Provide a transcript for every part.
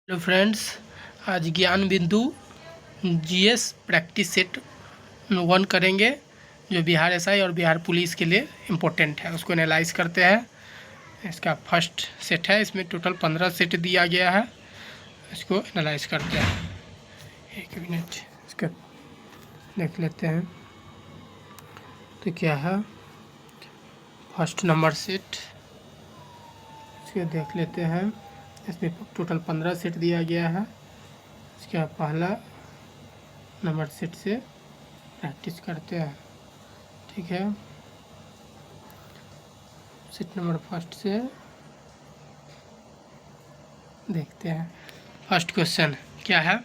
Hello friends, आज ज्ञान बिंदु जीएस प्रैक्टिस सेट 1 करेंगे जो बिहार एसआई और बिहार पुलिस के लिए इम्पोर्टेंट है। उसको एनालाइज करते हैं। इसका फर्स्ट सेट है, इसमें टोटल 15 सेट दिया गया है। इसको एनालाइज करते हैं। एक मिनट इसका देख लेते हैं तो क्या है। फर्स्ट नंबर सेट इसको देख लेते हैं। इसमें टोटल 15 सेट दिया गया है। इसका पहला नंबर सेट से प्रैक्टिस करते हैं, ठीक है। सेट नंबर फर्स्ट से देखते हैं। फर्स्ट क्वेश्चन क्या है,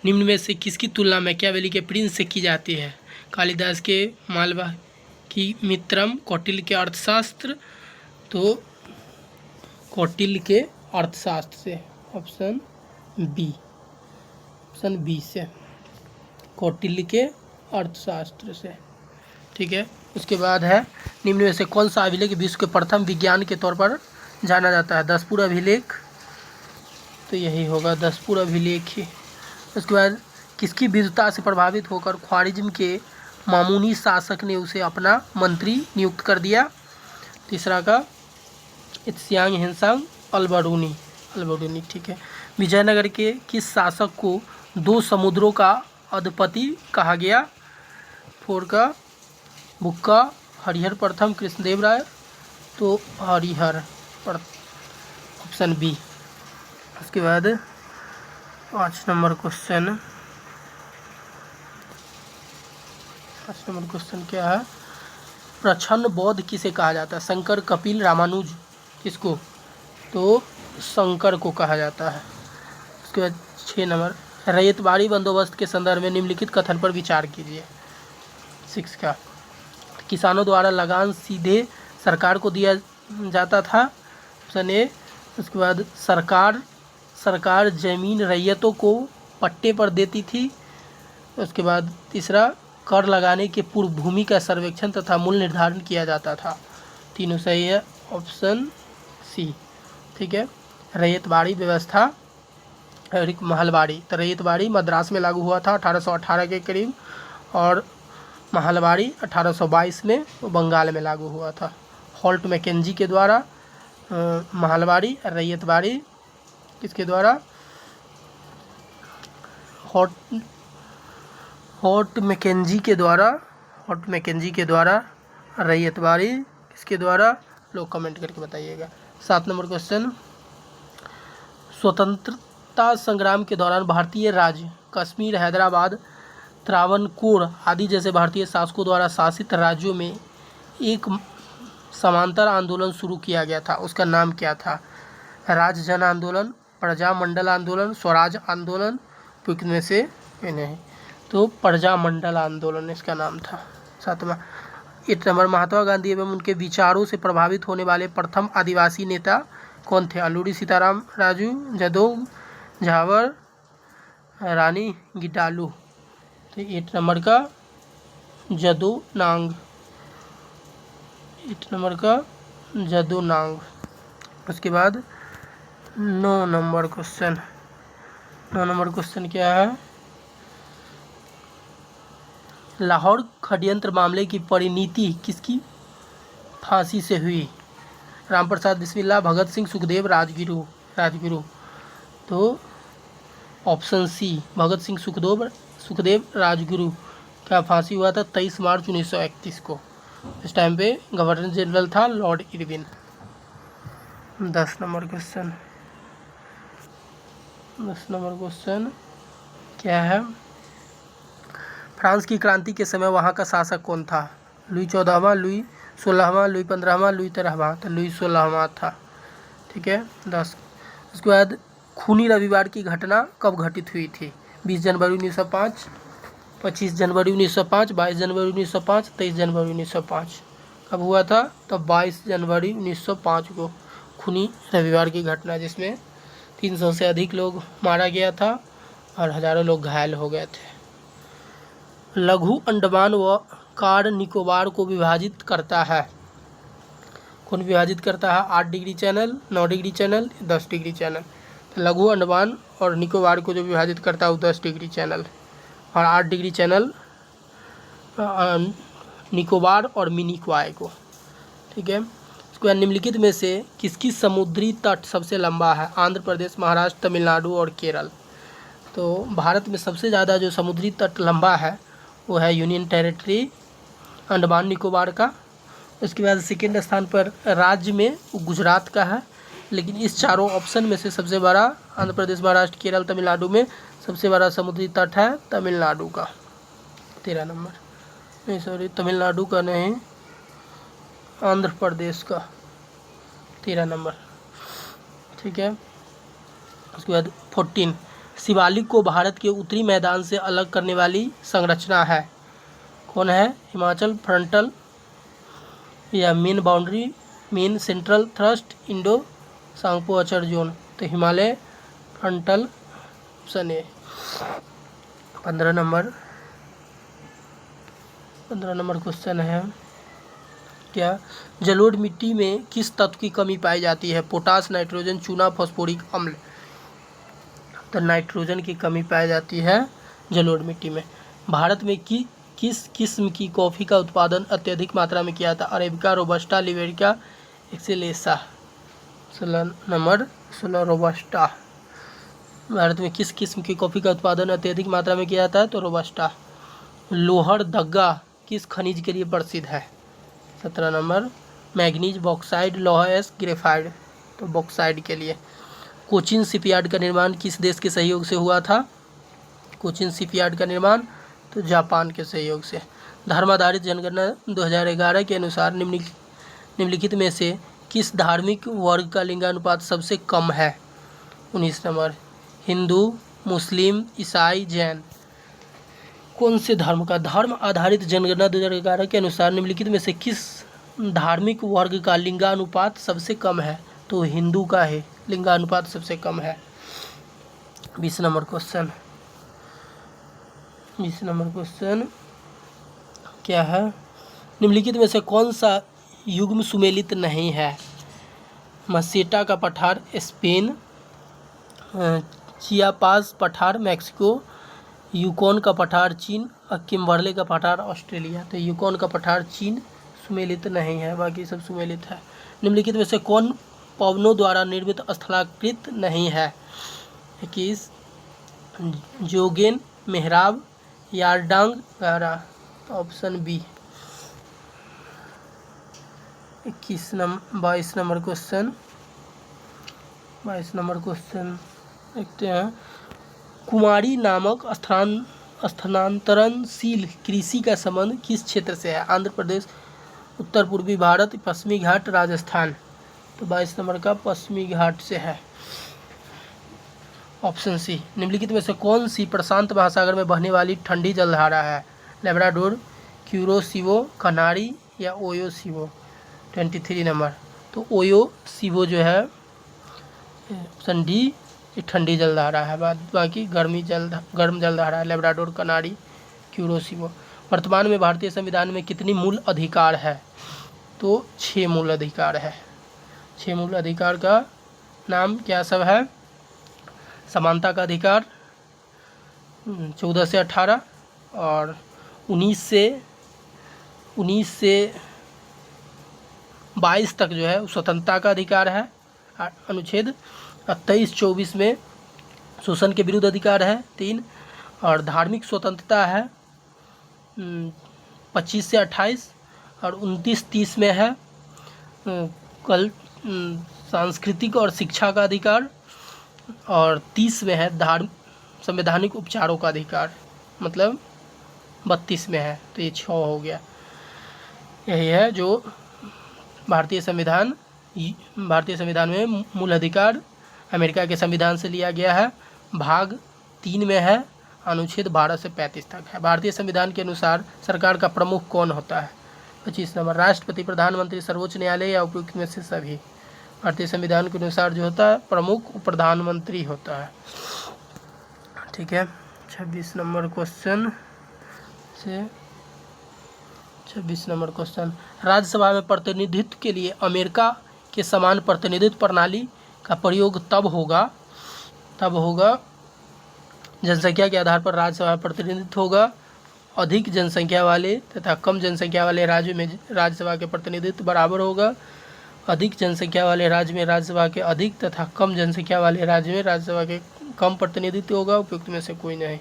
निम्न में से किसकी तुलना मैकियावेली के प्रिंस से की जाती है? कालिदास के मालवा की मित्रम, कौटिल्य के अर्थशास्त्र। तो कौटिल्य के अर्थशास्त्र से, ऑप्शन बी से, कौटिल्य के अर्थशास्त्र से, ठीक है। उसके बाद है, निम्न में से कौन सा अभिलेख विश्व के प्रथम विज्ञान के तौर पर जाना जाता है? दसपुर अभिलेख। तो यही होगा दसपुर अभिलेख ही। उसके बाद किसकी विद्वता से प्रभावित होकर ख्वारिज्म के मामूनी शासक ने उसे अपना मंत्री नियुक्त कर दिया? तीसरा का त्सांग हेंसांग अल्बरूनी, ठीक है। विजयनगर के किस शासक को 2 समुद्रों का अधिपति कहा गया? 4 का बुक्का हरिहर प्रथम कृष्णदेव राय। तो हरिहर, ऑप्शन बी। उसके बाद 5 नंबर क्वेश्चन क्या है, प्रछन्न बौद्ध किसे कहा जाता है? शंकर, कपिल, रामानुज। किसको? तो शंकर को कहा जाता है। उसके बाद 6 नंबर, रैयतवाड़ी बंदोबस्त के संदर्भ में निम्नलिखित कथन पर विचार कीजिए। 6 का, किसानों द्वारा लगान सीधे सरकार को दिया जाता था, ऑप्शन ए। उसके बाद सरकार जमीन रैयतों को पट्टे पर देती थी। उसके बाद तीसरा, कर लगाने के पूर्व भूमि का सर्वेक्षण तथा मूल्य निर्धारण किया जाता था। तीनों सही है, ऑप्शन सी, ठीक है। रैयतवाड़ी व्यवस्था और एक महलवाड़ी। तो रैयतवाड़ी मद्रास में लागू हुआ था 1818 के करीब, और महलवाड़ी 1822 में बंगाल में लागू हुआ था। हॉल्ट मैकेंजी के द्वारा महलवाड़ी, रैयतवाड़ी किसके द्वारा? हॉल्ट मैकेंजी के द्वारा। रैयतवाड़ी किसके द्वारा? लोग कमेंट करके बताइएगा। 7 नंबर क्वेश्चन, स्वतंत्रता संग्राम के दौरान भारतीय राज्य कश्मीर, हैदराबाद, त्रावणकोर आदि जैसे भारतीय शासकों द्वारा शासित राज्यों में एक समांतर आंदोलन शुरू किया गया था। उसका नाम क्या था? राज जन आंदोलन, प्रजामंडल आंदोलन, स्वराज आंदोलन। में से नहीं, तो प्रजामंडल आंदोलन इसका नाम था। 7वां, 8 नंबर, महात्मा गांधी एवं उनके विचारों से प्रभावित होने वाले प्रथम आदिवासी नेता कौन थे? अल्लूरी सीताराम राजू, जदों झावर, रानी गिटालू। तो 8 नंबर का जदो नांग। उसके बाद 9 नंबर क्वेश्चन क्या है, लाहौर षड्यंत्र मामले की परिणति किसकी फांसी से हुई? रामप्रसाद बिस्मिल्ला, भगत सिंह, सुखदेव, राजगुरु। तो ऑप्शन सी, भगत सिंह, सुखदेव, राजगुरु का फांसी हुआ था 23 मार्च 1931 को। इस टाइम पे गवर्नर जनरल था लॉर्ड इरविन। 10 नंबर क्वेश्चन क्या है, फ्रांस की क्रांति के समय वहाँ का शासक कौन था? लुई 14वां, लुई 16वां, लुई 15वां, लुई 13वां। तो लुई 16वां था, ठीक है। 10। उसके बाद खूनी रविवार की घटना कब घटित हुई थी? 20 जनवरी 1905, 25 जनवरी 1905, 22 जनवरी 1905, 23 जनवरी 1905। कब हुआ था? तो 22 जनवरी 1905 को खूनी रविवार की घटना, जिसमें 300 से अधिक लोग मारा गया था और हज़ारों लोग घायल हो गए थे। लघु अंडमान व कार निकोबार को विभाजित करता है? कौन विभाजित करता है? 8 degree channel, 9 degree channel, 10 degree channel. लघु अंडमान और निकोबार को जो विभाजित करता है वो 10 डिग्री चैनल, और 8 डिग्री चैनल निकोबार और मिनिकॉय को। ठीक है। इसके बाद निम्नलिखित में से किसकी समुद्री तट सबसे लंबा है? आंध्र प्रदेश, महाराष्ट्र, तमिलनाडु और केरल। तो भारत में सबसे ज़्यादा जो समुद्री तट लंबा है वो है यूनियन टेरिटरी अंडमान निकोबार का। उसके बाद सेकेंड स्थान पर राज्य में गुजरात का है, लेकिन इस चारों ऑप्शन में से सबसे बड़ा आंध्र प्रदेश, महाराष्ट्र, केरल, तमिलनाडु में सबसे बड़ा समुद्री तट है तमिलनाडु का, 13 नंबर। नहीं सॉरी, तमिलनाडु का नहीं, आंध्र प्रदेश का 13 नंबर। ठीक है। उसके बाद 14, शिवालिक को भारत के उत्तरी मैदान से अलग करने वाली संरचना है, कौन है? हिमाचल फ्रंटल या main boundary, main central thrust, Indo Tsangpo suture zone. तो Himalaya frontal option A. 15 number question है क्या? जलोढ़ मिट्टी में किस तत्व की कमी पाई जाती है? पोटास, नाइट्रोजन, चूना, फॉस्फोरिक अम्ल। तो नाइट्रोजन की कमी पाई जाती है जलोढ़ मिट्टी में। भारत में किस किस्म की कॉफ़ी का उत्पादन अत्यधिक मात्रा में किया था? Arabica, robusta, liberica, excelsa. 16 number robusta. Bharat में किस किस्म की कॉफ़ी का उत्पादन अत्यधिक मात्रा में किया जाता है? तो रोबस्टा। लोहरदगा किस खनिज के लिए प्रसिद्ध है? 17 नंबर मैग्नीज, बॉक्साइड, लौह एस, ग्रेफाइड। तो बॉक्साइड के लिए। कोचीन शिपयार्ड का निर्माण किस देश के सहयोग से हुआ था? कोचीन शिपयार्ड का निर्माण तो जापान के सहयोग से। धर्म आधारित जनगणना 2011 के अनुसार निम्नलिखित में से किस धार्मिक वर्ग का लिंगानुपात सबसे कम है? 19 नंबर हिंदू, मुस्लिम, ईसाई, जैन। कौन से धर्म का? धर्म आधारित जनगणना 2011 के अनुसार निम्नलिखित में से किस धार्मिक वर्ग का लिंगानुपात सबसे कम है? तो हिंदू का है लिंगानुपात सबसे कम है। 20 नंबर क्वेश्चन क्या है? निम्नलिखित में से कौन सा युग्म सुमेलित नहीं है? मसेटा का पठार स्पेन, चियापास पठार मैक्सिको, यूकॉन का पठार चीन और किम्बर्ले का पठार ऑस्ट्रेलिया। तो यूकॉन का पठार चीन सुमेलित नहीं है, बाकी सब सुमेलित है। निम्नलिखित में से कौन पवनों द्वारा निर्मित स्थलाकृत नहीं है? 21 जोगेन, मेहराब, यारडांग, गारा। Option B. 22 नंबर क्वेश्चन देखते हैं। कुमारी नामक स्थानांतरणशील कृषि का संबंध किस क्षेत्र से है? आंध्र प्रदेश, उत्तर पूर्वी भारत, पश्चिमी घाट, राजस्थान। तो 22 नंबर का पश्चिमी घाट से है, ऑप्शन सी। निम्नलिखित में से कौन सी प्रशांत महासागर में बहने वाली ठंडी जलधारा है? लेब्राडोर, क्यूरोसिवो, कनारी या ओयो सिवो। 23 नंबर तो ओयो सिवो जो है ऑप्शन डी, ये ठंडी जलधारा है, बाकी गर्म जलधारा है लेब्राडोर, कनारी, क्यूरोसिवो। वर्तमान में भारतीय संविधान में कितनी मूल अधिकार है? तो 6 मूल अधिकार है। 6 मूल अधिकार का नाम क्या सब है? समानता का अधिकार 14 से 18 और 19 से 22 तक जो है स्वतंत्रता का अधिकार है अनुच्छेद। 23-24 में शोषण के विरुद्ध अधिकार है 3, और धार्मिक स्वतंत्रता है 25 से 28, और 29-30 में है सांस्कृतिक और शिक्षा का अधिकार, और 30 में है संवैधानिक उपचारों का अधिकार, मतलब 32 में है। तो ये 6 हो गया। यही है जो भारतीय संविधान में मूल अधिकार अमेरिका के संविधान से लिया गया है। भाग 3 में है, अनुच्छेद 12 से 35 तक है। भारतीय संविधान के अनुसार सरकार का प्रमुख कौन होता है? 25 नंबर राष्ट्रपति, प्रधानमंत्री, सर्वोच्च न्यायालय या उपयुक्त में से सभी। भारतीय संविधान के अनुसार जो होता है प्रमुख प्रधानमंत्री होता है। ठीक है। 26 नंबर क्वेश्चन राज्यसभा में प्रतिनिधित्व के लिए अमेरिका के समान प्रतिनिधित्व प्रणाली का प्रयोग तब होगा तब होगा जनसंख्या के आधार पर राज्यसभा में प्रतिनिधित्व होगा। अधिक जनसंख्या वाले तथा कम जनसंख्या वाले राज्य में राज्यसभा के प्रतिनिधित्व बराबर होगा। अधिक जनसंख्या वाले राज्य में राज्यसभा के अधिक तथा कम जनसंख्या वाले राज्य में राज्यसभा के कम प्रतिनिधित्व होगा। उपयुक्त में से कोई नहीं।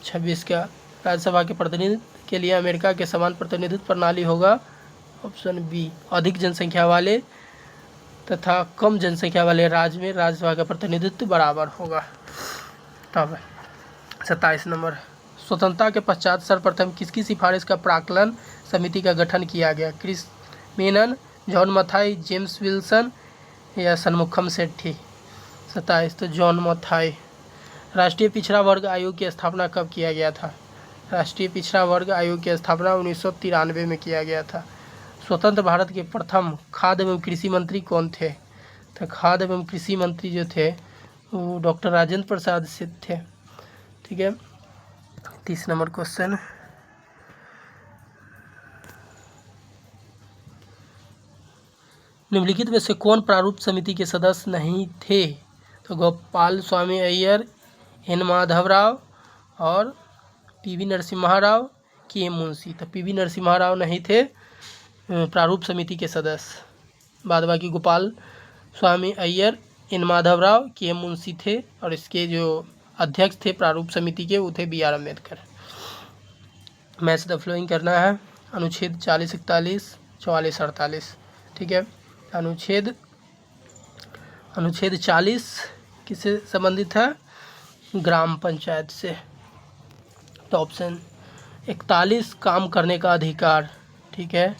26 का राज्यसभा के प्रतिनिधित्व के लिए अमेरिका के समान प्रतिनिधित्व प्रणाली होगा। Option B. अधिक जनसंख्या वाले तथा कम जनसंख्या वाले राज्य में राज्यसभा का प्रतिनिधित्व बराबर होगा। तब 27 नंबर, स्वतंत्रता के पश्चात सर्वप्रथम किसकी सिफारिश का प्राक्कलन समिति का गठन किया गया? क्रिस मेनन, जॉन मथाई, जेम्स विल्सन या सन्मुखम सेठी? 27 तो जॉन मथाई। राष्ट्रीय पिछड़ा वर्ग आयोग की स्थापना कब किया गया था? राष्ट्रीय पिछड़ा वर्ग आयोग की स्थापना 1993 में किया गया था। स्वतंत्र भारत के प्रथम खाद्य एवं कृषि मंत्री कौन थे? तो खाद्य एवं कृषि मंत्री जो थे वो डॉक्टर राजेंद्र प्रसाद सिंह थे। ठीक है। 30 नंबर क्वेश्चन, निम्नलिखित में से कौन प्रारूप समिति के सदस्य नहीं थे? तो गोपाल स्वामी अय्यर, एन माधव राव और पीवी नरसिम्हा राव, के मुंशी। तो पीवी नरसिम्हा राव नहीं थे प्रारूप समिति के सदस्य। बाद बाकी गोपाल स्वामी अय्यर, एन माधव राव, के मुंशी थे और इसके जो अध्यक्ष थे प्रारूप समिति के वो थे B R Ambedkar. Match the following करना है। अनुच्छेद 40, 41, 44, 48। ठीक है। अनुच्छेद 40 किससे संबंधित है? ग्राम पंचायत से। तो ऑप्शन 41 काम करने का अधिकार। ठीक है।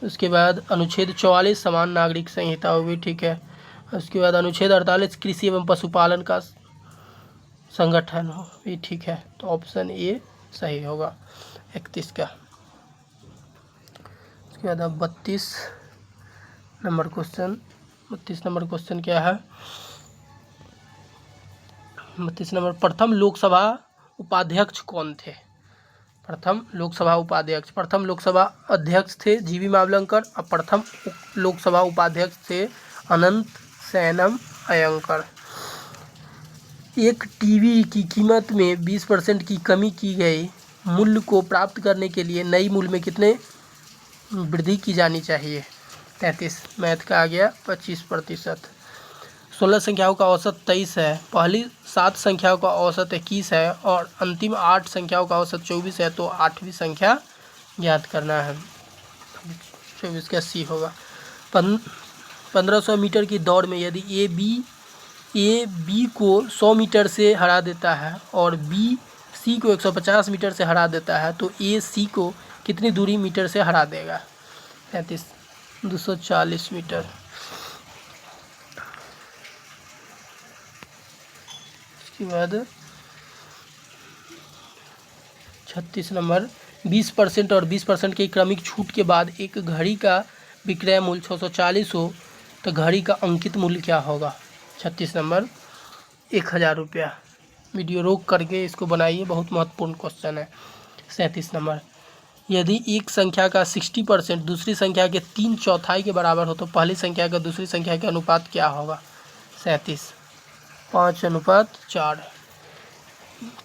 उसके बाद अनुच्छेद 44 समान नागरिक संहिता होगी। ठीक है। उसके बाद अनुच्छेद 48 कृषि एवं पशुपालन का संगठन हो भी। ठीक है। तो ऑप्शन ए सही होगा 31 का। उसके बाद अब 32 नंबर क्वेश्चन। 32 नंबर क्वेश्चन क्या है? 32 नंबर, प्रथम लोकसभा उपाध्यक्ष कौन थे? प्रथम लोकसभा उपाध्यक्ष, प्रथम लोकसभा अध्यक्ष थे जीवी मावलंकर और प्रथम लोकसभा उपाध्यक्ष थे अनंत सैनम अयंकर। एक टीवी की कीमत में 20% की कमी की गई मूल्य को प्राप्त करने के लिए नई मूल्य में कितने वृद्धि की जानी चाहिए? 33। मैथ का आ गया 25%। 16 संख्याओं का औसत 23 है, पहली 7 संख्याओं का औसत 21 है और अंतिम 8 संख्याओं का औसत 24 है, तो 8वीं संख्या ज्ञात करना है। 24 का सी होगा। 1500 मीटर की दौड़ में यदि ए बी को 100 मीटर से हरा देता है और बी सी को 150 मीटर से हरा देता है, तो ए सी को कितनी दूरी मीटर से हरा देगा? 35। 240 मीटर। उसके बाद 36 नंबर, 20% और 20% की क्रमिक छूट के बाद एक घड़ी का विक्रय मूल्य 640 हो तो घड़ी का अंकित मूल्य क्या होगा? 36 नंबर 1000 रुपया। वीडियो रोक करके इसको बनाइए, बहुत महत्वपूर्ण क्वेश्चन है। 37 नंबर, यदि एक संख्या का 60% दूसरी संख्या के 3/4 के बराबर हो तो पहली संख्या का दूसरी संख्या के अनुपात क्या होगा? 37। 5:4।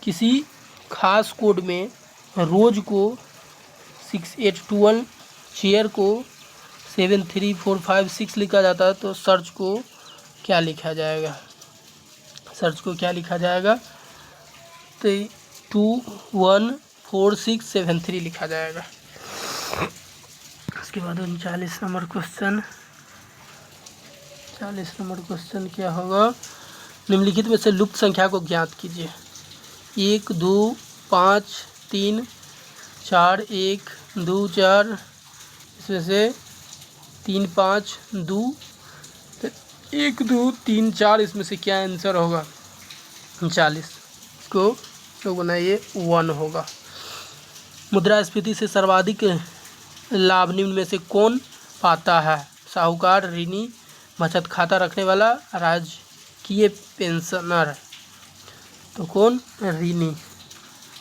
किसी खास कोड में रोज को 6821, चेयर को 73456 लिखा जाता है, तो सर्च को क्या लिखा जाएगा? सर्च को क्या लिखा जाएगा? तो 214673 लिखा जाएगा। उसके बाद 39 नंबर क्वेश्चन। 40 नंबर क्वेश्चन क्या होगा? निम्नलिखित में से लुप्त संख्या को ज्ञात कीजिए। 1 2 5 3 4 1 2 4, इसमें से 3 5 2 1 2 3 4, इसमें से क्या आंसर होगा? 39। इसको तो बनाइए 1 होगा। मुद्रास्फीति से सर्वाधिक लाभ निम्न में से कौन पाता है? साहूकार, ऋणी, बचत खाता रखने वाला, राजकीय पेंशनर। तो कौन? ऋणी।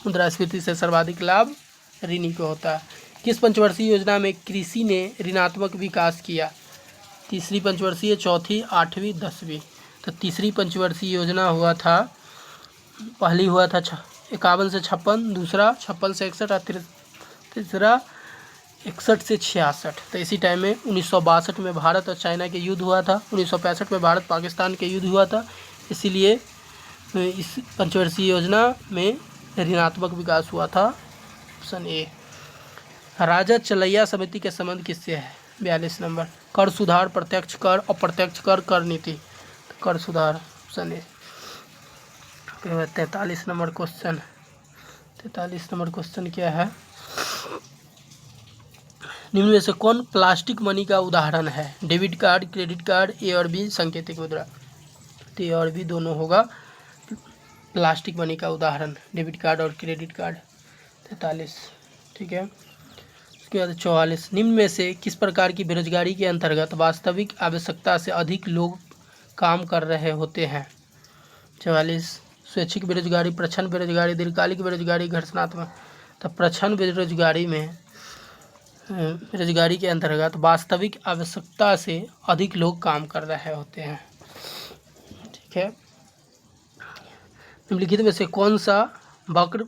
मुद्रास्फीति से सर्वाधिक लाभ ऋणी को होता है। किस पंचवर्षीय योजना में कृषि ने ऋणात्मक विकास किया? तीसरी पंचवर्षीय, चौथी, 8वीं, 10वीं? तो तीसरी पंचवर्षीय योजना हुआ था, पहली हुआ था 51 से 56, दूसरा 56 से 61 और तीसरा 61 से 66। तो इसी टाइम में 1962 में भारत और चाइना के युद्ध हुआ था, 1965 में भारत पाकिस्तान के युद्ध हुआ था, इसीलिए इस पंचवर्षीय योजना में ऋणात्मक विकास हुआ था। Option A. राजद चलैया समिति के संबंध किससे है? 42 नंबर। कर सुधार, प्रत्यक्ष कर, अप्रत्यक्ष कर, कर नीति। तो कर सुधार, option A. 43 number question. 43 number question क्या है? निम्न में से कौन प्लास्टिक मनी का उदाहरण है? डेबिट कार्ड, क्रेडिट कार्ड, ए और बी सांकेतिक मुद्रा। तो ए और बी दोनों होगा प्लास्टिक मनी का उदाहरण, डेबिट कार्ड और क्रेडिट कार्ड। 43, ठीक है। उसके बाद 44, निम्न में से किस प्रकार की बेरोजगारी के अंतर्गत वास्तविक आवश्यकता से अधिक लोग काम कर रहे होते हैं? 44, स्वैच्छिक बेरोजगारी, प्रच्छन्न बेरोजगारी, दीर्घकालिक बेरोजगारी, घर्षणात्मक। तो प्रच्छन्न बेरोजगारी में बेरोजगारी के अंतर्गत वास्तविक आवश्यकता से अधिक लोग काम कर रहे होते हैं, ठीक है। निम्नलिखित में से कौन सा वक्र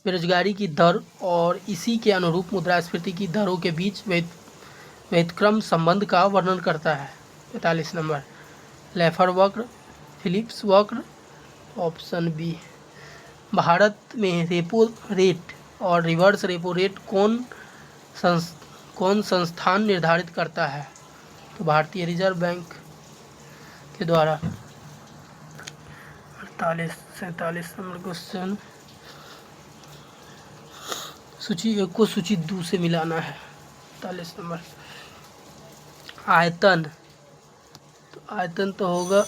बेरोजगारी की दर और इसी के अनुरूप मुद्रास्फीति की दरों के बीच व्युत्क्रम संबंध का वर्णन करता है? 45 नंबर। लेफर वक्र, फिलिप्स वक्र, ऑप्शन बी। भारत में रेपो रेट और रिवर्स रेपो रेट कौन संस्थान निर्धारित करता है? तो भारतीय रिजर्व बैंक के द्वारा। 47 नंबर क्वेश्चन। सूची 1 को सूची 2 से मिलाना है। 47 नंबर। आयतन, तो आयतन तो होगा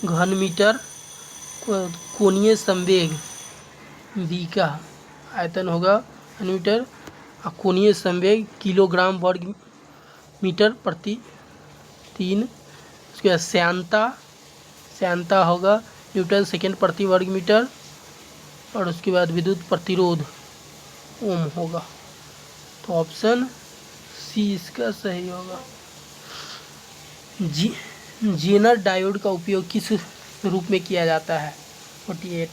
घन मीटर, कोणीय संवेग बी का आयतन होगा घन मीटर, कोणीय संवेग किलोग्राम वर्ग मीटर प्रति 3। उसके बाद श्यानता होगा न्यूटन सेकेंड प्रति वर्ग मीटर, और उसके बाद विद्युत प्रतिरोध ओम होगा। तो ऑप्शन सी इसका सही होगा। जेनर डायोड का उपयोग किस रूप में किया जाता है? 48,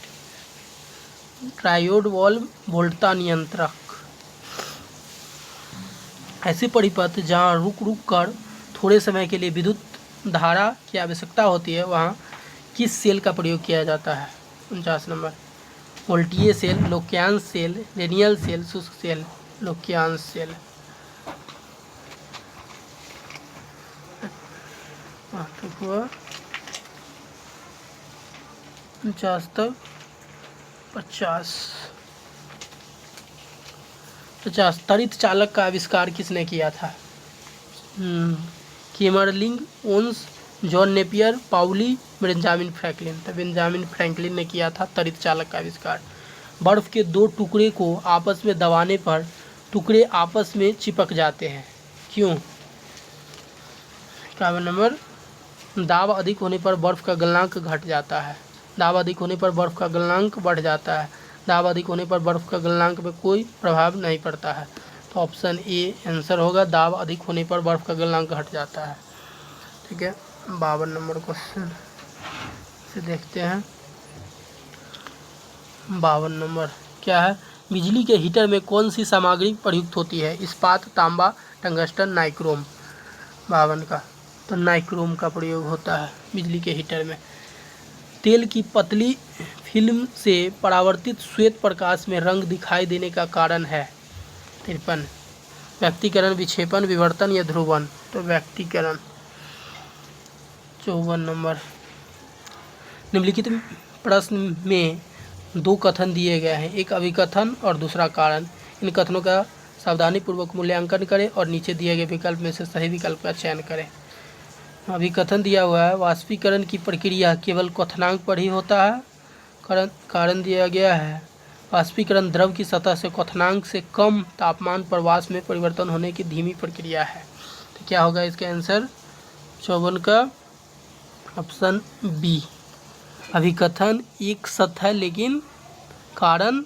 ट्रायोड वॉल्व वोल्टा नियंत्रक। ऐसे परिपथ जहाँ रुक कर थोड़े समय के लिए विद्युत धारा की आवश्यकता होती है, वहाँ किस सेल का प्रयोग किया जाता है? 49 नंबर। वोल्टीय सेल, लोक्यांश सेल, रेनियल सेल, शुष्क सेल। लोक्यांश सेल। तो हुआ 49 तक 50। त्वरित चालक का आविष्कार किसने किया था? Kamerlingh, Onnes, John Napier, Pauli, Benjamin Franklin. तो बेंजामिन फ्रैंकलिन ने किया था त्वरित चालक का आविष्कार। बर्फ के 2 टुकड़े को आपस में दबाने पर टुकड़े आपस में चिपक जाते हैं, क्यों? 51 नंबर। दाब अधिक होने पर बर्फ का गलनांक घट जाता है, दाब अधिक होने पर बर्फ का गलनांक बढ़ जाता है, दाब अधिक होने पर बर्फ का गलनांक में कोई प्रभाव नहीं पड़ता है। तो ऑप्शन ए आंसर होगा, दाब अधिक होने पर बर्फ का गलनांक घट जाता है, ठीक है। 52 नंबर क्वेश्चन से देखते हैं। 52 नंबर क्या है? बिजली के हीटर में कौन सी सामग्री प्रयुक्त होती है? इस्पात, तांबा, टंगस्टन, नाइक्रोम। 52 का तो नाइक्रोम का प्रयोग होता है बिजली के हीटर में। तेल की पतली फिल्म से परावर्तित श्वेत प्रकाश में रंग दिखाई देने का कारण है? 53, व्यक्तीकरण, विक्षेपण, विवर्तन या ध्रुवण। तो व्यक्तीकरण। 54 नंबर। निम्नलिखित प्रश्न में 2 कथन दिए गए हैं, एक अभिकथन और दूसरा कारण। इन कथनों का सावधानीपूर्वक मूल्यांकन करें और नीचे दिए गए विकल्प में से सही विकल्प का चयन करें। अभिकथन दिया हुआ है, वाष्पीकरण की प्रक्रिया केवल क्वथनांक पर ही होता है। कारण दिया गया है, वाष्पीकरण द्रव की सतह से क्वथनांक से कम तापमान पर वाष्प में परिवर्तन होने की धीमी प्रक्रिया है। तो क्या होगा इसका आंसर? 54 का ऑप्शन बी। अभिकथन एक सत्य है लेकिन कारण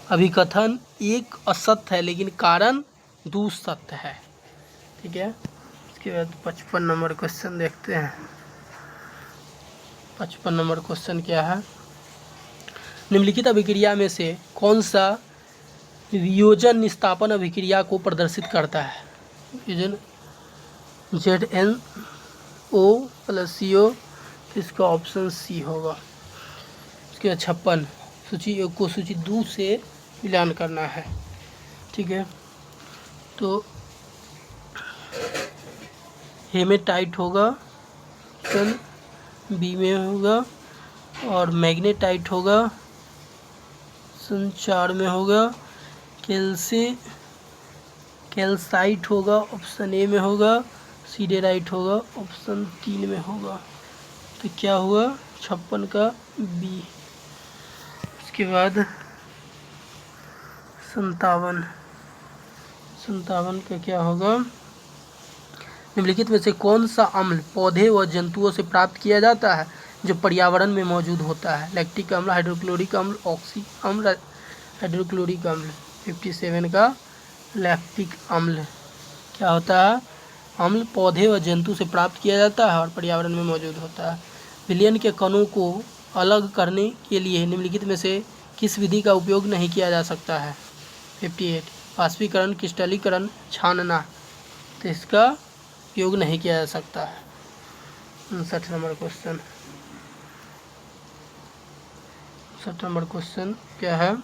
अभिकथन एक असत्य है लेकिन कारण दूसत्य है, ठीक है। इसके बाद 55 नंबर क्वेश्चन देखते हैं। 55 नंबर क्वेश्चन क्या है, निम्नलिखित अभिक्रिया में से कौन सा वियोजन निस्तापन अभिक्रिया को प्रदर्शित करता है। वियोजन ZnO + CO, इसका ऑप्शन सी होगा। इसके बाद 56, सूची 1 को सूची 2 से मिलान करना है। ठीक है, तो हेमेटाइट होगा, ऑप्शन बी में होगा, और मैग्नेटाइट होगा, ऑप्शन 4 में होगा, कैल्साइट होगा, ऑप्शन ए में होगा, सीडेराइट होगा, ऑप्शन 3 में होगा। तो क्या हुआ 56 का बी। इसके बाद 57 का क्या होगा, निम्नलिखित में से कौन सा अम्ल पौधे व जंतुओं से प्राप्त किया जाता है जो पर्यावरण में मौजूद होता है। लैक्टिक अम्ल, हाइड्रोक्लोरिक अम्ल, ऑक्सी अम्ल, हाइड्रोक्लोरिक अम्ल। 57 का लैक्टिक अम्ल क्या होता है, अम्ल पौधे व जंतु से प्राप्त किया जाता है और पर्यावरण में मौजूद होता है। विलयन के कणों को अलग करने के लिए निम्नलिखित में से किस विधि का उपयोग नहीं किया जा सकता है। 58 वाष्पीकरण, क्रिस्टलीकरण, छानना। तो इसका उपयोग नहीं किया जा सकता है। 59 नंबर क्वेश्चन, 59 नंबर क्वेश्चन क्या है,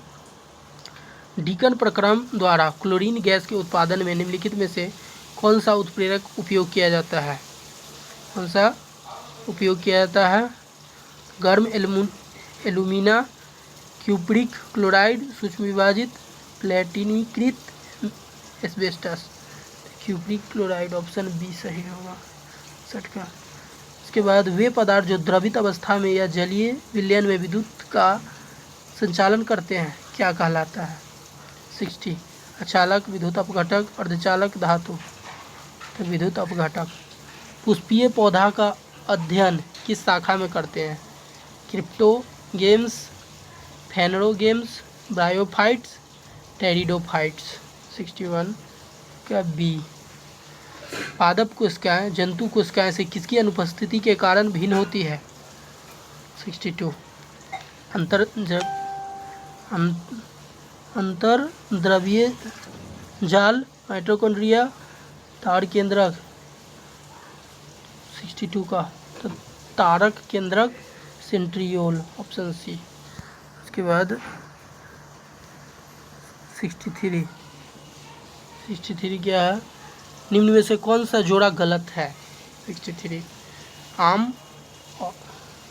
डीकन प्रक्रम द्वारा क्लोरीन गैस के उत्पादन में निम्नलिखित में से कौन सा उत्प्रेरक उपयोग किया जाता है। कौन सा उपयोग किया जाता है, गर्म एल्यूमिना, क्यूप्रिक क्लोराइड, सूक्ष्म विभाजित, प्लेटिनीकृत asbestos. Cupric chloride, option B सही होगा 60 का। इसके बाद वे पदार्थ जो द्रवित अवस्था में या जलीय विलयन में विद्युत का संचालन करते हैं क्या कहलाता है। 60 अचालक, विद्युत अपघटक, अर्धचालक, धातु। तो विद्युत अपघटक। पुष्पीय पौधा का अध्ययन किस शाखा में करते हैं, क्रिप्टोगेम्स, फेनरोगेम्स, ब्रायोफाइट्स, टेरिडोफाइट्स। 61 का बी। पादप कोशिकाएं जंतु कोशिकाएं से किसकी अनुपस्थिति के कारण भिन्न होती है। 62 अंतर्द्रव्यीय जाल, माइटोकॉन्ड्रिया, तार केंद्रक। 62 का तो तारक केंद्रक, सेंट्रियोल, ऑप्शन सी। उसके बाद 63 क्या है, निम्न में से कौन सा जोड़ा गलत है। 63 आम,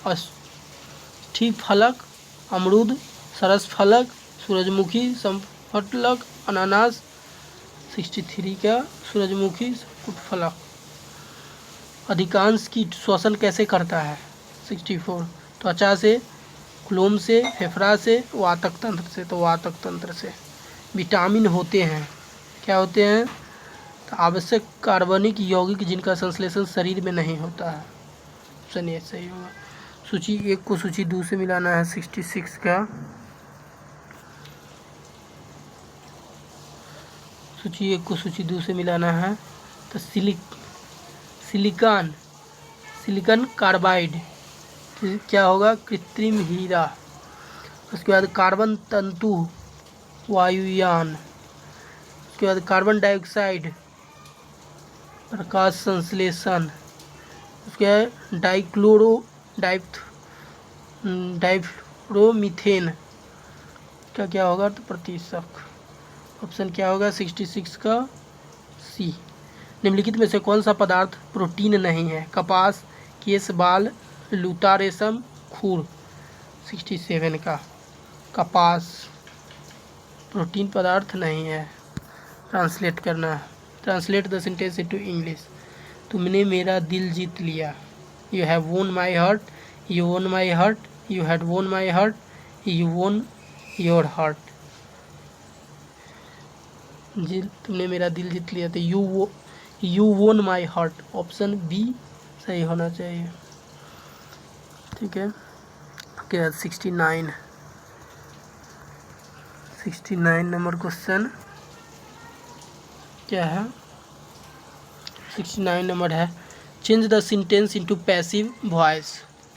अष्ठी फलक, अमरूद, सरस फलक, सूरजमुखी, संपटलक, अनानास। 63 का सूरजमुखी, संपुट फलक। अधिकांश कीट श्वसन कैसे करता है। 64 त्वचा से, क्लोम से, फेफड़ा से, वातक तंत्र से। तो वातक तंत्र से। विटामिन होते हैं, क्या होते हैं, तो आवश्यक कार्बनिक यौगिक जिनका संश्लेषण शरीर में नहीं होता है। ऑप्शन ए सही होगा। सूची 1 को सूची 2 से मिलाना है। 66 का सूची 1 को सूची 2 से मिलाना है। तो सिलिकॉन कार्बाइड क्या होगा, कृत्रिम हीरा। उसके बाद कार्बन तंतु, वायुयान। उसके बाद कार्बन डाइऑक्साइड, प्रकाश संश्लेषण। उसके बाद डाइफ्लोरोमीथेन का क्या होगा, तो प्रतिशत। ऑप्शन क्या होगा 66 का सी। निम्नलिखित में से कौन सा पदार्थ प्रोटीन नहीं है, कपास, केस, बाल, लूता, रेशम, खूर। 67 का कपास प्रोटीन पदार्थ नहीं है। ट्रांसलेट करना है, translate the sentence into English. तुमने मेरा दिल जीत लिया, यू हैव वोन माई हार्ट, यू वोन माई हार्ट, यू हैड वोन माई हार्ट, यू वोन योर हार्ट। जी तुमने मेरा दिल जीत लिया, तो यू वोन माई हार्ट, ऑप्शन बी सही होना चाहिए। ठीक है, ओके 69 नंबर क्वेश्चन क्या है, 69 नंबर है, change the sentence into passive voice.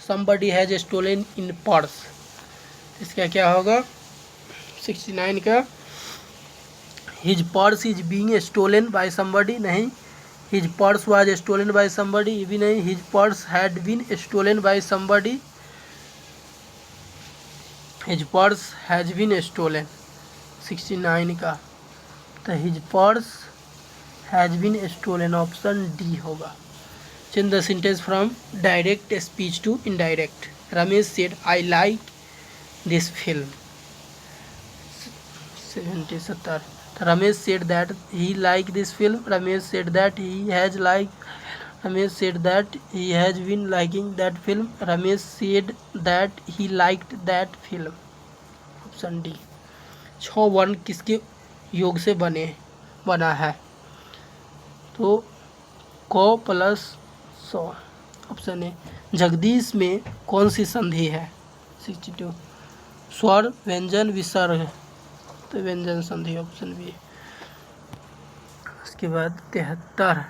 somebody has stolen in purse, इसका क्या होगा 69 का his purse is being stolen by somebody, नहीं his purse was stolen by somebody, ये भी नहीं, his purse had been stolen by somebody, his purse has been stolen 69 का, तो his purse has been stolen option D होगा। Change the sentence from direct speech to indirect. Ramesh said I like this film 70 Ramesh said that he like this film, Ramesh said that he has like, Ramesh said that he has been liking that film, Ramesh said that he liked that film option D. 6 वर्ण किसके योग से बना है, तो को plus 100 option A. Jagdish में कौन सी संधि है 62 स्वर व्यंजन विसर्ग, तो व्यंजन संधि ऑप्शन बी। उसके बाद 73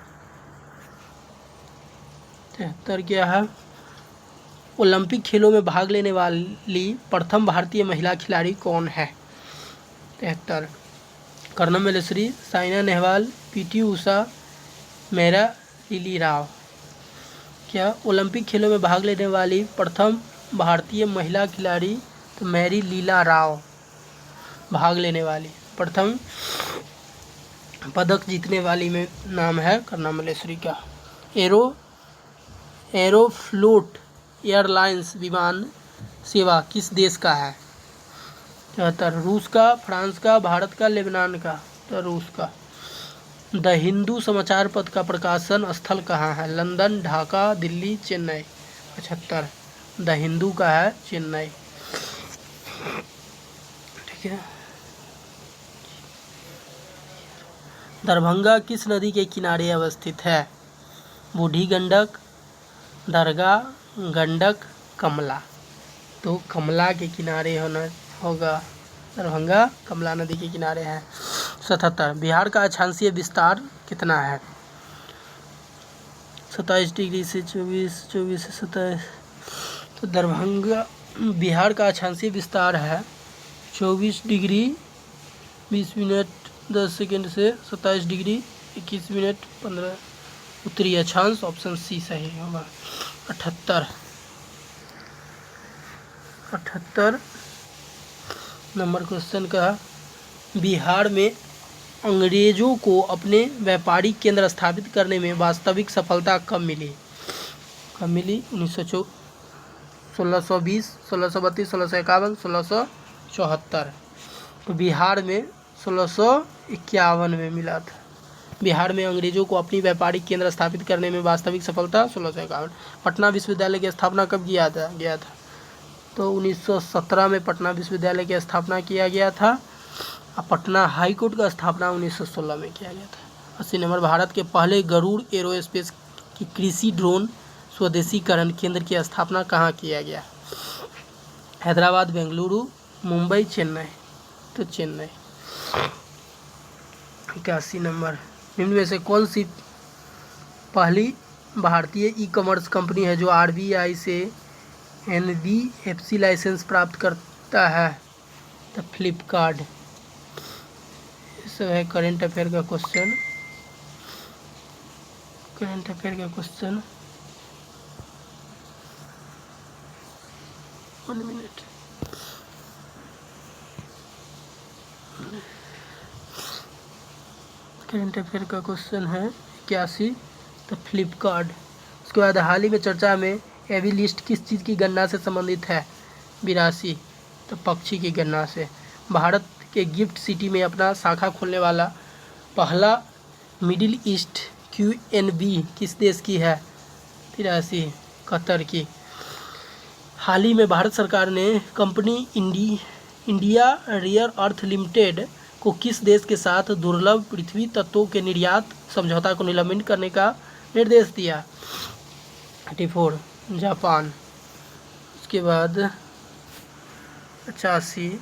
क्या है, ओलंपिक खेलों में भाग लेने वाली प्रथम भारतीय महिला खिलाड़ी कौन है 73 कर्णम मल्लेश्वरी, साइना नेहवाल, पीटी उषा, मेरा लिली राव। क्या ओलंपिक खेलों में भाग लेने वाली प्रथम भारतीय महिला खिलाड़ी, तो मैरी लीला राव भाग लेने वाली प्रथम पदक जीतने वाली में नाम है कर्णम मल्लेश्वरी का। एरोफ्लोट एयरलाइंस विमान सेवा किस देश का है 73 रूस का, फ्रांस का, भारत का, लेबनान का, तो रूस का। द हिंदू समाचार पत्र का प्रकाशन स्थल कहाँ है, लंदन, ढाका, दिल्ली, चेन्नई। 75 द हिंदू का है चेन्नई, ठीक है। दरभंगा किस नदी के किनारे अवस्थित है, बूढ़ी गंडक, दरगा, गंडक, कमला, तो कमला के किनारे होगा दरभंगा, कमला नदी के किनारे है। 77 बिहार का अक्षांशीय विस्तार कितना है, 27 डिग्री से 24 से 27, तो दरभंगा बिहार का अक्षांशीय विस्तार है 24 डिग्री 20 मिनट 10 सेकेंड से 27 डिग्री 21 मिनट 15 उत्तरी अक्षांश, ऑप्शन सी सही होगा। 78 नंबर क्वेश्चन का, बिहार में अंग्रेजों को अपने व्यापारिक केंद्र स्थापित करने में वास्तविक सफलता कब मिली 1620, 1632, 1651, 1674, तो बिहार में 1651 में मिला था। बिहार में अंग्रेजों को अपनी व्यापारिक केंद्र स्थापित करने में वास्तविक सफलता 1651। पटना विश्वविद्यालय की स्थापना कब गया था, तो 1917 में पटना विश्वविद्यालय की स्थापना किया गया था। और पटना हाई कोर्ट का स्थापना 1916 में किया गया था। 80 नंबर भारत के पहले गरुड़ एरोस्पेस की कृषि ड्रोन स्वदेशीकरण केंद्र की स्थापना कहाँ किया गया, हैदराबाद, बेंगलुरु, मुंबई, चेन्नई, तो चेन्नई। 81 नंबर निम्न में से कौन सी पहली भारतीय ई कॉमर्स कंपनी है जो RBI से NBFC लाइसेंस प्राप्त करता है, तो फ्लिपकार्ट। सब है करंट अफेयर का question, one minute. Current affair का क्वेश्चन है 81, तो फ्लिपकार्ट। उसके बाद हाल ही में चर्चा में एवी लिस्ट किस चीज़ की गणना से संबंधित है, 82, तो पक्षी की गणना से। भारत के गिफ्ट सिटी में अपना शाखा खोलने वाला पहला मिडिल ईस्ट QNB किस देश की है, 83, कतर की। हाल ही में भारत सरकार ने company India rare earth limited को किस देश के साथ दुर्लभ पृथ्वी तत्वों के निर्यात समझौता को निलंबित करने का निर्देश दिया, 84, जापान। उसके बाद 85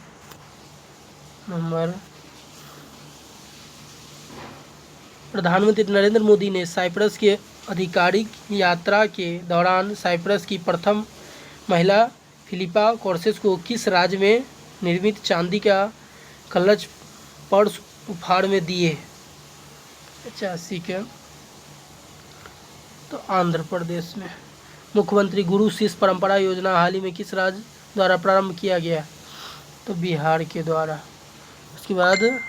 नंबर प्रधानमंत्री नरेंद्र मोदी ने साइप्रस के आधिकारिक यात्रा के दौरान साइप्रस की प्रथम महिला फिलिपा कोर्सेस को किस राज्य में निर्मित चांदी का कलच पर्स उपहार में दिए? 85 के तो आंध्र प्रदेश में। मुख्यमंत्री गुरु शिष्य परंपरा योजना हाल ही में किस राज्य द्वारा प्रारंभ किया गया? तो बिहार के द्वारा। उसके बाद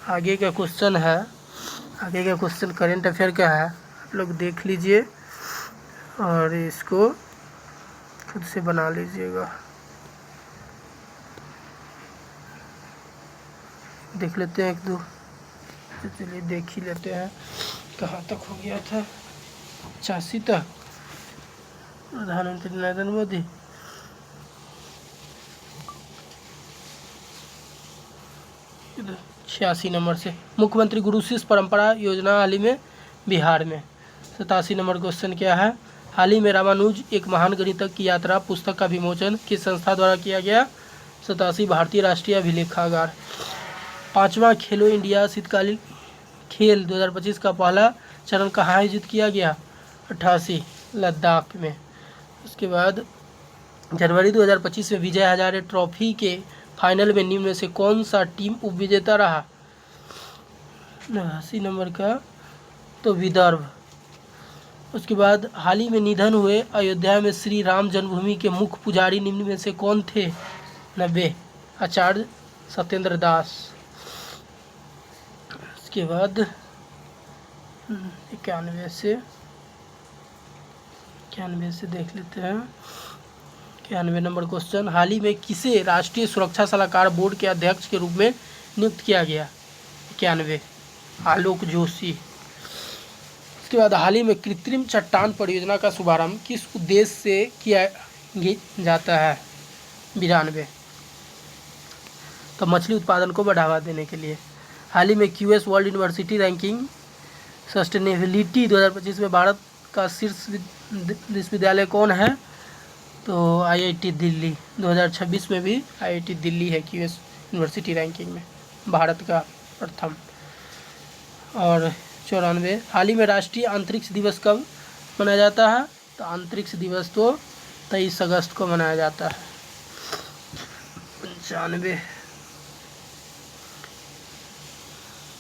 आगे का क्वेश्चन है, आगे का क्वेश्चन करेंट अफेयर का है, आप लोग देख लीजिए और इसको खुद से बना लीजिएगा। देख लेते हैं एक दो, तो चलिए देख ही लेते हैं कहाँ तक हो गया था। 85 तक प्रधानमंत्री नरेंद्र मोदी। इधर 86 नंबर से मुख्यमंत्री गुरु शिष्य परंपरा योजना हाल ही में बिहार में। 87 नंबर क्वेश्चन क्या है? हाल ही में रामानुज एक महान गणितज्ञ की यात्रा पुस्तक का विमोचन किस संस्था द्वारा किया गया? 87 भारतीय राष्ट्रीय अभिलेखागार। 5वां खेलो इंडिया शीतकालीन खेल 2025 का पहला चरण कहाँ आयोजित किया गया? 88 लद्दाख में। उसके बाद जनवरी 2025 में विजय हजारे ट्रॉफी के फाइनल में निम्न में से कौन सा टीम उपविजेता रहा? 89 नंबर का तो विदर्भ। उसके बाद हाल ही में निधन हुए अयोध्या में श्री राम जन्मभूमि के मुख्य पुजारी निम्न में से कौन थे? 90 आचार्य सत्येंद्र दास। उसके बाद 91 से देख लेते हैं। 91 नंबर क्वेश्चन, हाल ही में किसे राष्ट्रीय सुरक्षा सलाहकार बोर्ड के अध्यक्ष के रूप में नियुक्त किया गया? 91 आलोक जोशी। उसके बाद हाल ही में कृत्रिम चट्टान परियोजना का शुभारंभ किस उद्देश्य से किया जाता है? 92 तो मछली उत्पादन को बढ़ावा देने के लिए। हाल ही में QS world university ranking sustainability 2025 में भारत का शीर्ष विश्वविद्यालय कौन है? तो आईआईटी दिल्ली। 2026 में भी आईआईटी दिल्ली है क्यूएस यूनिवर्सिटी रैंकिंग में भारत का प्रथम। और 94 हाल ही में राष्ट्रीय अंतरिक्ष दिवस कब मनाया जाता है? तो अंतरिक्ष दिवस तो 23 अगस्त को मनाया जाता है। 95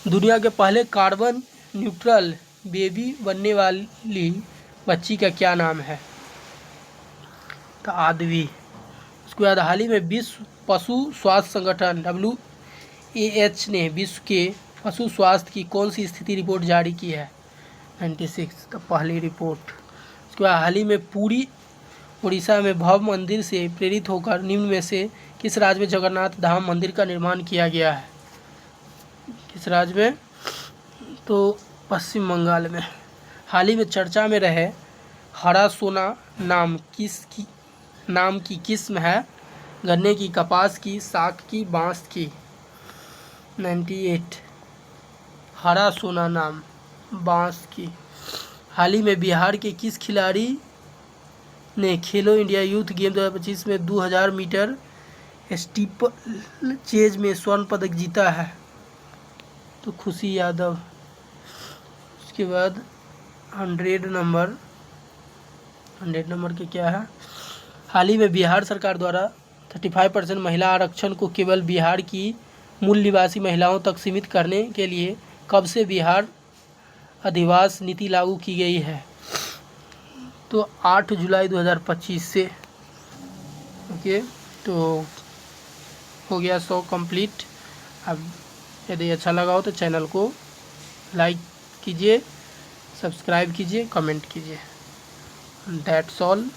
दुनिया के पहले कार्बन न्यूट्रल बेबी बनने वाली बच्ची का क्या नाम है? तो आदवी। उसके बाद हाल ही में विश्व पशु स्वास्थ्य संगठन WHO ने विश्व के पशु स्वास्थ्य की कौन सी स्थिति रिपोर्ट जारी की है? 96 तो पहली रिपोर्ट। उसके बाद हाल ही में पुरी उड़ीसा में भव्य मंदिर से प्रेरित होकर निम्न में से किस राज्य में जगन्नाथ धाम मंदिर का निर्माण किया गया है? किस राज्य में? तो पश्चिम बंगाल में। हाल ही में चर्चा में रहे हरा सोना नाम की किस्म है? गन्ने की, कपास की, साख की, बांस की। 98 हरा सोना नाम बांस की। हाल ही में बिहार के किस खिलाड़ी ने खेलो इंडिया यूथ गेम 2025 में 2000 मीटर स्टीपल चेज में स्वर्ण पदक जीता है? तो खुशी यादव। उसके बाद 100 नंबर के क्या है? हाल ही में बिहार सरकार द्वारा 35% महिला आरक्षण को केवल बिहार की मूल निवासी महिलाओं तक सीमित करने के लिए कब से बिहार अधिवास नीति लागू की गई है? तो 8 जुलाई 2025 से। ओके, तो हो गया 100 कंप्लीट। अब यदि अच्छा लगा हो तो चैनल को लाइक कीजिए, सब्सक्राइब कीजिए, कमेंट कीजिए। That's all.